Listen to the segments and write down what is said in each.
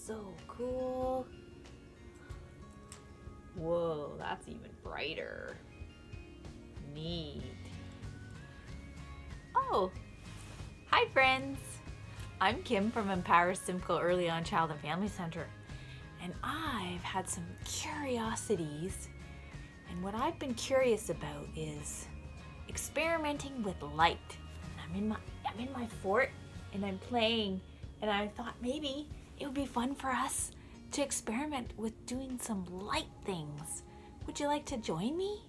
so cool. Whoa, that's even brighter. Neat. Oh, hi friends. I'm Kim from Empower Simcoe Early On Child and Family Center, and I've had some curiosities, and what I've been curious about is experimenting with light. I'm in my fort and I'm playing, and I thought maybe it would be fun for us to experiment with doing some light things. Would you like to join me?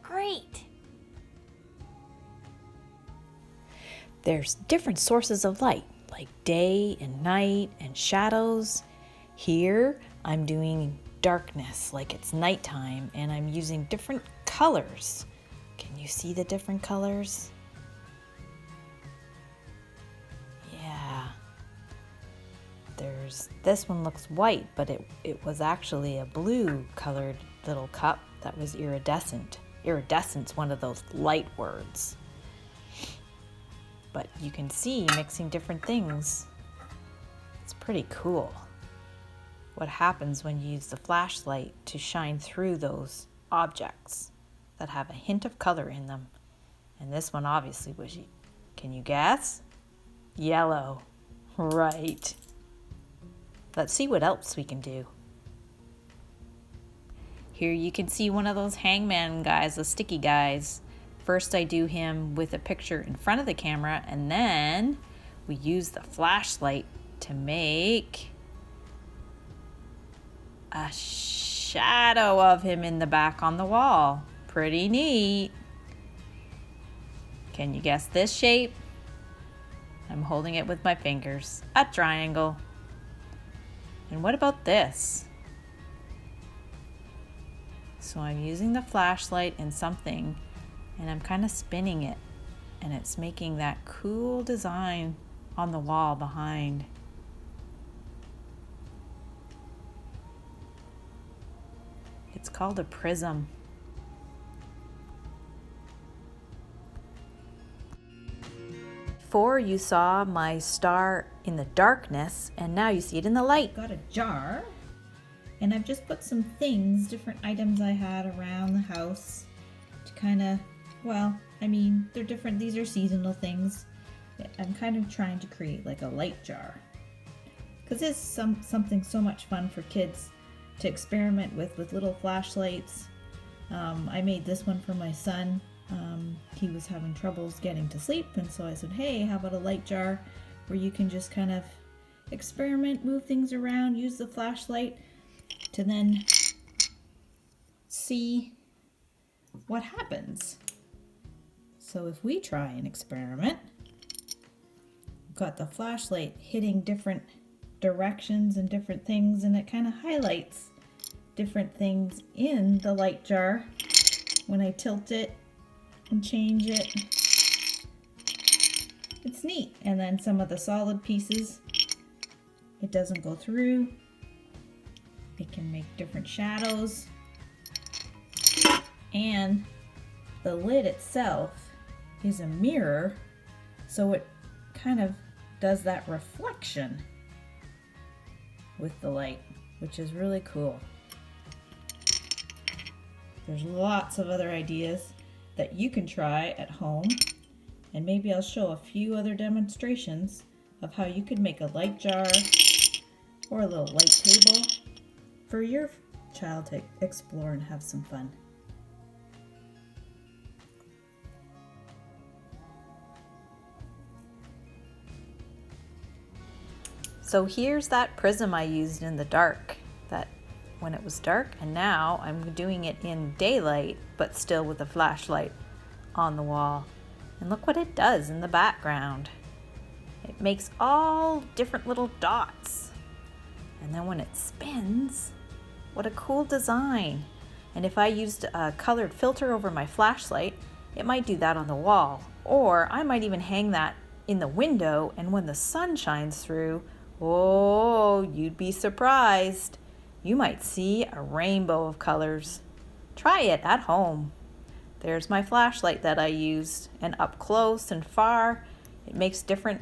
Great. There's different sources of light, like day and night and shadows. Here I'm doing darkness, like it's nighttime, and I'm using different colors. Can you see the different colors? Yeah. This one looks white, but it was actually a blue colored little cup that was iridescent. Iridescent's one of those light words. But you can see mixing different things. It's pretty cool. What happens when you use the flashlight to shine through those objects that have a hint of color in them. And this one obviously was, can you guess? Yellow. Right. Let's see what else we can do. Here you can see one of those hangman guys, the sticky guys. First I do him with a picture in front of the camera, and then we use the flashlight to make a shadow of him in the back on the wall. Pretty neat. Can you guess this shape? I'm holding it with my fingers. A triangle. And what about this? So I'm using the flashlight and something, and I'm kind of spinning it, and it's making that cool design on the wall behind. It's called a prism. Before you saw my star in the darkness, and now you see it in the light. Got a jar, and I've just put some things, different items I had around the house to kind of, they're different. These are seasonal things. I'm kind of trying to create like a light jar, because it's something so much fun for kids to experiment with little flashlights. I made this one for my son. He was having troubles getting to sleep, and so I said, hey, how about a light jar where you can just kind of experiment, move things around, use the flashlight to then see what happens. So if we try an experiment, got the flashlight hitting different directions and different things, and it kind of highlights different things in the light jar when I tilt it and change it. It's neat. And then some of the solid pieces, it doesn't go through. It can make different shadows. And the lid itself is a mirror, so it kind of does that reflection with the light, which is really cool. There's lots of other ideas that you can try at home, and maybe I'll show a few other demonstrations of how you could make a light jar or a little light table for your child to explore and have some fun. So here's that prism I used in the dark, that when it was dark, and now I'm doing it in daylight, but still with a flashlight on the wall. And look what it does in the background. It makes all different little dots. And then when it spins, what a cool design. And if I used a colored filter over my flashlight, it might do that on the wall. Or I might even hang that in the window, and when the sun shines through, oh, you'd be surprised. You might see a rainbow of colors. Try it at home. There's my flashlight that I used, and up close and far, it makes different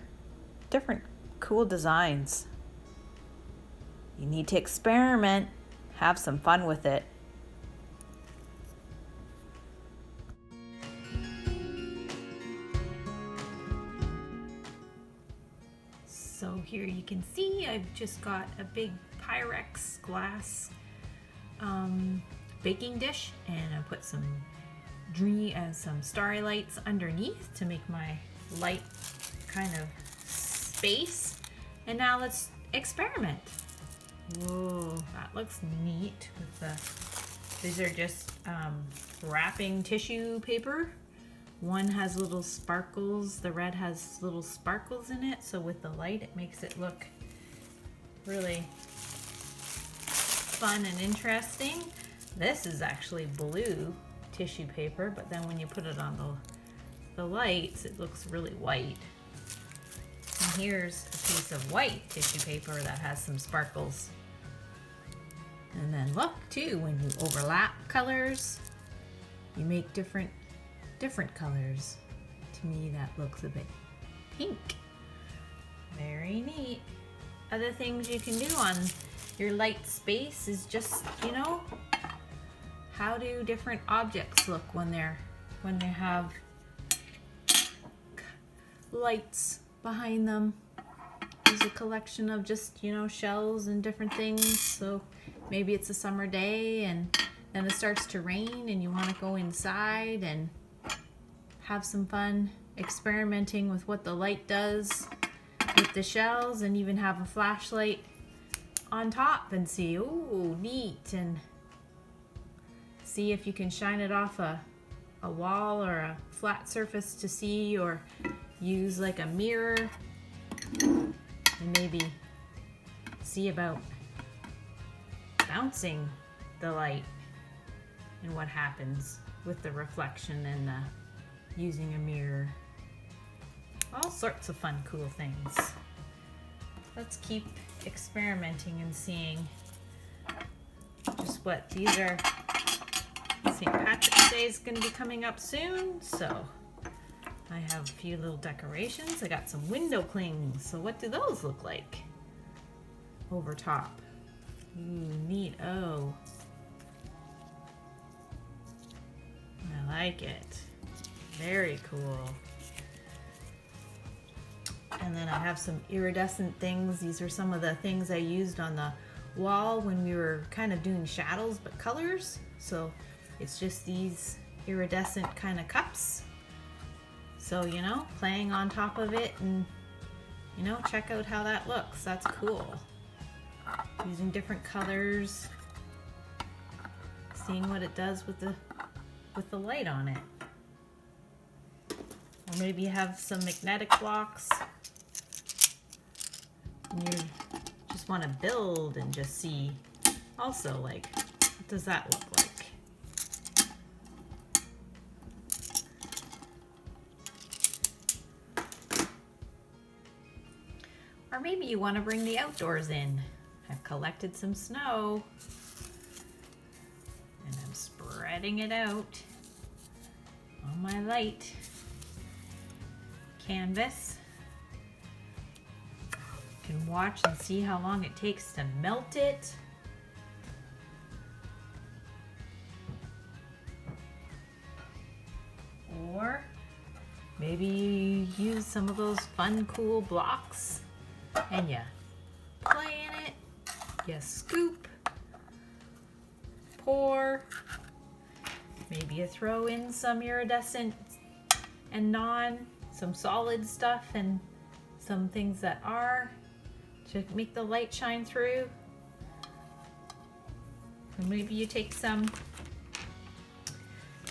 cool designs. You need to experiment, have some fun with it. So here you can see I've just got a big Pyrex glass baking dish, and I put some starry lights underneath to make my light kind of space. And now let's experiment. Whoa, that looks neat. These are just wrapping tissue paper. One has little sparkles, the red has little sparkles in it, so with the light it makes it look really fun and interesting. This is actually blue tissue paper, but then when you put it on the lights, it looks really white. And here's a piece of white tissue paper that has some sparkles. And then look too, when you overlap colors, you make different colors. To me, that looks a bit pink. Very neat. Other things you can do on your light space is just, how do different objects look when they have lights behind them. There's a collection of just, shells and different things. So maybe it's a summer day and then it starts to rain and you want to go inside and have some fun experimenting with what the light does with the shells, and even have a flashlight on top and see, ooh, neat, and see if you can shine it off a wall or a flat surface to see, or use like a mirror and maybe see about bouncing the light and what happens with the reflection and using a mirror. All sorts of fun, cool things. Let's keep experimenting and seeing just what these are. St. Patrick's Day is going to be coming up soon, so I have a few little decorations. I got some window clings, so what do those look like over top? Ooh, neat. Oh, I like it. Very cool. And then I have some iridescent things. These are some of the things I used on the wall when we were kind of doing shadows but colors. So it's just these iridescent kind of cups. So, playing on top of it and, check out how that looks. That's cool. Using different colors, seeing what it does with the light on it. Or maybe you have some magnetic blocks and you just want to build and just see also, like, what does that look like? Or maybe you want to bring the outdoors in. I've collected some snow and I'm spreading it out on my light canvas. You can watch and see how long it takes to melt it. Or maybe you use some of those fun, cool blocks and you play in it. You scoop, pour, maybe you throw in some iridescent and some solid stuff and some things that are to make the light shine through. And maybe you take some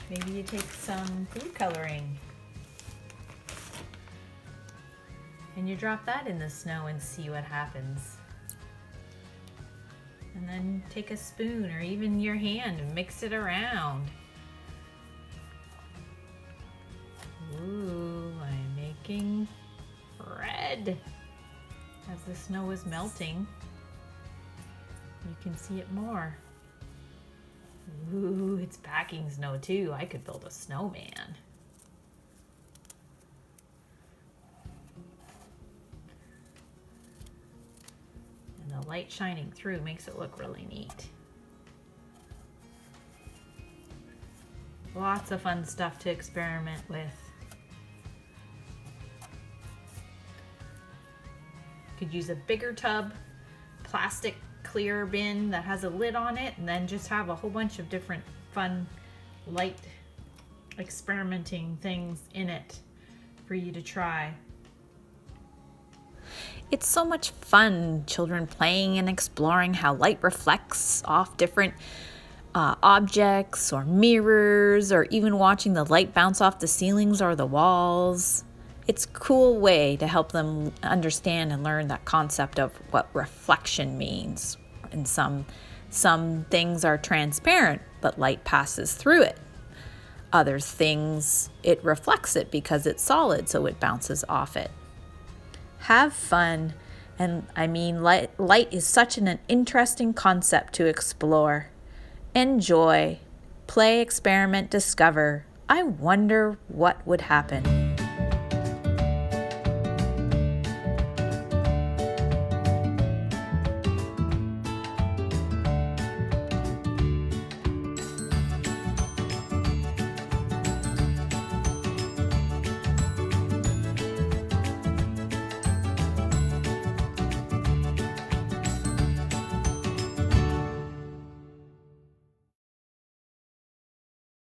food coloring and you drop that in the snow and see what happens. And then take a spoon or even your hand and mix it around. Ooh, I'm making red. As the snow is melting, you can see it more. Ooh, it's packing snow too. I could build a snowman. And the light shining through makes it look really neat. Lots of fun stuff to experiment with. Could use a bigger tub, plastic clear bin that has a lid on it, and then just have a whole bunch of different fun light experimenting things in it for you to try. It's so much fun, children playing and exploring how light reflects off different objects or mirrors, or even watching the light bounce off the ceilings or the walls. It's a cool way to help them understand and learn that concept of what reflection means. And some things are transparent, but light passes through it. Other things, it reflects it because it's solid, so it bounces off it. Have fun. And I mean, light is such an interesting concept to explore. Enjoy, play, experiment, discover. I wonder what would happen.